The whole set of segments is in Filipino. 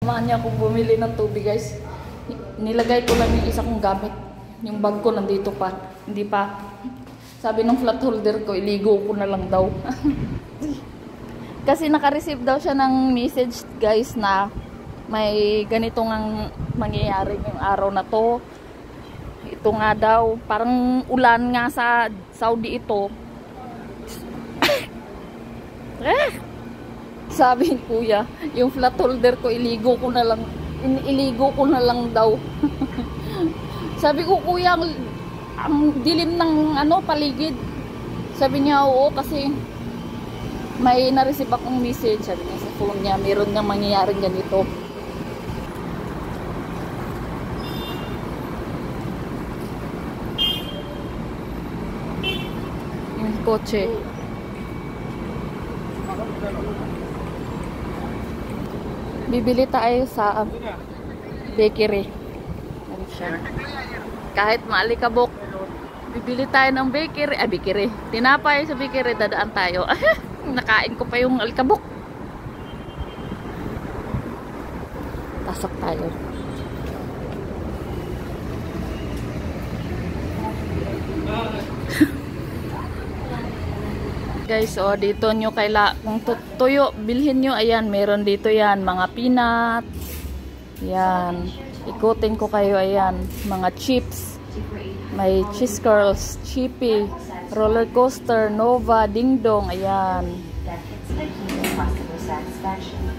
Samahan niya akong bumili ng tubig, guys. Nilagay ko lang yung isa kong gamit. Yung bag ko nandito pa. Hindi pa. Sabi ng flat holder ko, iligo ko na lang daw. Kasi naka-receive daw siya ng message, guys, na may ganito ngang mangyayari ngayong araw na to. Ito nga daw, parang ulan nga sa Saudi ito. Sabi ni kuya, yung flat holder ko, iligo ko na lang daw. Sabi ko, kuya, ang dilim ng paligid. Sabi niya, oo, kasi may na-receive akong message. Sabi niya sa phone niya, meron nga mangyayaring ganito. Yung kotse. Bibili tayo sa bakery. Kahit maalikabok, bibili tayo ng bakery. Tinapay sa bakery, dadaan tayo. Nakain ko pa yung alikabok. Pasok tayo. Guys, dito nyo kung tuyo, bilhin nyo, ayan, meron dito yan, mga peanut, yan, ikutin ko kayo, ayan, mga chips, may cheese curls, chippy, roller coaster, Nova, Ding Dong, ayan,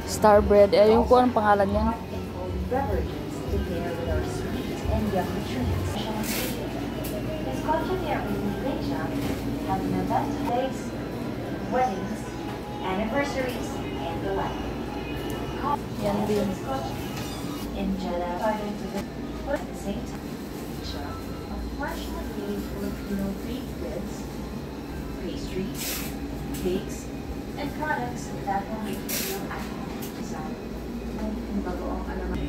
Star Bread, ayun ko, anong pangalan yan? Weddings, anniversaries, and the like. Yan din. In Jeddah, at the same time, of freshly made Filipino baked goods, pastries, cakes, and products that will make you feel at home. Design and bagoong alaman,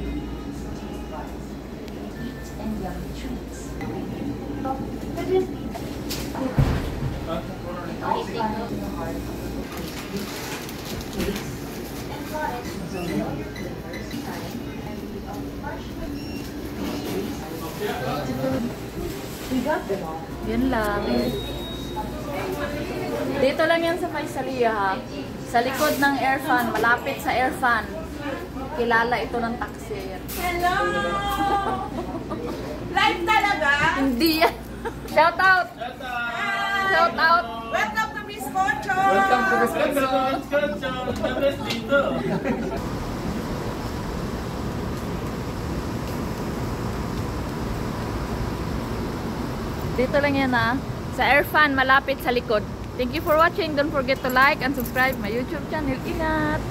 taste buds, eat and yummy treats. Yan lang. Dito lang yan sa Faisalia, ha. Sa likod ng Airfan, malapit sa Airfan. Kilala ito ng taxi. Hello! Live talaga? Hindi yan. Shout out! Shout out! Welcome to Miss Concho! Welcome to Miss Concho! Welcome dito! Dito lang yan, ha. Sa Airfan, malapit sa likod. Thank you for watching. Don't forget to like and subscribe my YouTube channel. Ingat!